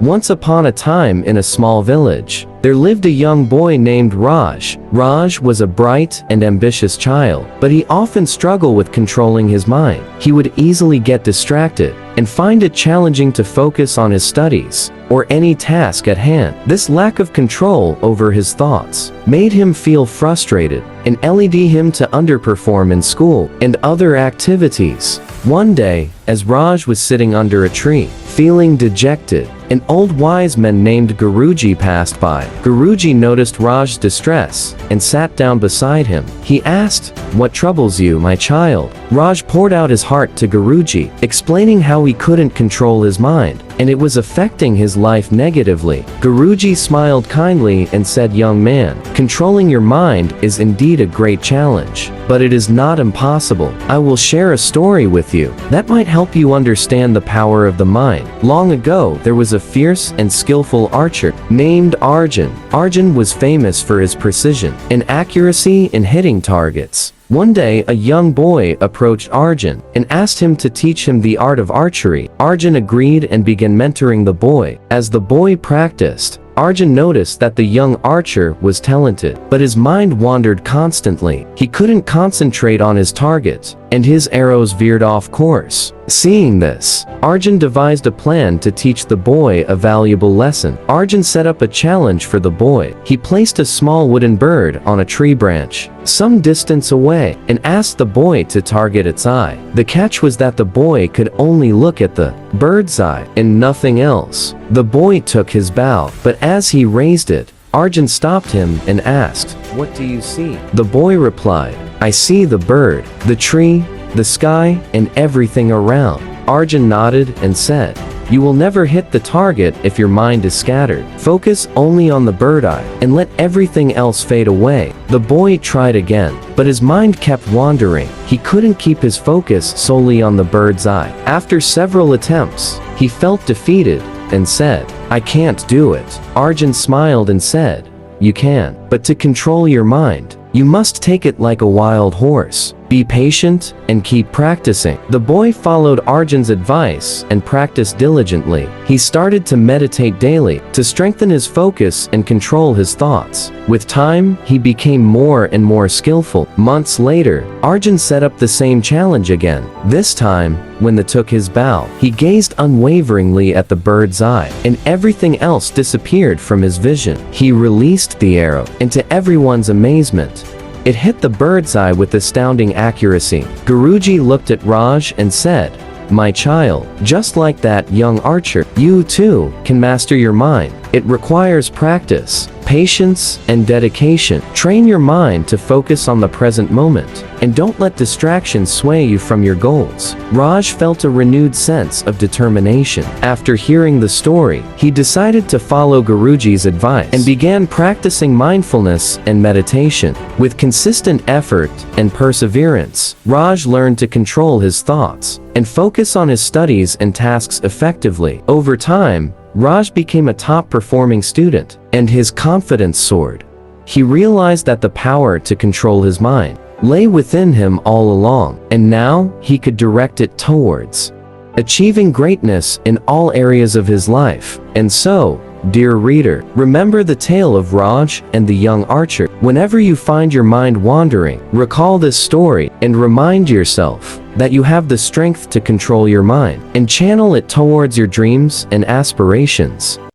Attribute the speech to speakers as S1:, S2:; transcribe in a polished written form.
S1: Once upon a time in a small village, there lived a young boy named Raj. Raj was a bright and ambitious child, but he often struggled with controlling his mind. He would easily get distracted and find it challenging to focus on his studies or any task at hand. This lack of control over his thoughts made him feel frustrated and led him to underperform in school and other activities. One day, as Raj was sitting under a tree, feeling dejected, an old wise man named Guruji passed by. Guruji noticed Raj's distress and sat down beside him. He asked, "What troubles you, my child?" Raj poured out his heart to Guruji, explaining how he couldn't control his mind, and it was affecting his life negatively. Guruji smiled kindly and said, "Young man, controlling your mind is indeed a great challenge, but it is not impossible. I will share a story with you that might help you understand the power of the mind. Long ago, there was a fierce and skillful archer named Arjun. Arjun was famous for his precision and accuracy in hitting targets. One day, a young boy approached Arjun and asked him to teach him the art of archery. Arjun agreed and began mentoring the boy. As the boy practiced, Arjun noticed that the young archer was talented, but his mind wandered constantly. He couldn't concentrate on his target, and his arrows veered off course. Seeing this, Arjun devised a plan to teach the boy a valuable lesson. Arjun set up a challenge for the boy. He placed a small wooden bird on a tree branch some distance away and asked the boy to target its eye. The catch was that the boy could only look at the bird's eye and nothing else. The boy took his bow, but as he raised it, Arjun stopped him and asked, "What do you see?" The boy replied, "I see the bird, the tree, the sky, and everything around." Arjun nodded and said, "You will never hit the target if your mind is scattered. Focus only on the bird eye and let everything else fade away." The boy tried again, but his mind kept wandering. He couldn't keep his focus solely on the bird's eye. After several attempts, he felt defeated and said, "I can't do it." Arjun smiled and said, "You can, but to control your mind, you must take it like a wild horse. Be patient and keep practicing." The boy followed Arjun's advice and practiced diligently. He started to meditate daily to strengthen his focus and control his thoughts. With time, he became more and more skillful. Months later, Arjun set up the same challenge again. This time, when he took his bow, he gazed unwaveringly at the bird's eye, and everything else disappeared from his vision. He released the arrow, and to everyone's amazement, it hit the bird's eye with astounding accuracy. Guruji looked at Raj and said, "My child, just like that young archer, you too can master your mind. It requires practice, patience, and dedication. Train your mind to focus on the present moment, and don't let distractions sway you from your goals." Raj felt a renewed sense of determination. After hearing the story, he decided to follow Guruji's advice and began practicing mindfulness and meditation. With consistent effort and perseverance, Raj learned to control his thoughts and focus on his studies and tasks effectively. Over time, Raj became a top-performing student, and his confidence soared. He realized that the power to control his mind lay within him all along, and now he could direct it towards achieving greatness in all areas of his life. And so, dear reader, remember the tale of Raj and the young archer. Whenever you find your mind wandering, recall this story and remind yourself that you have the strength to control your mind and channel it towards your dreams and aspirations.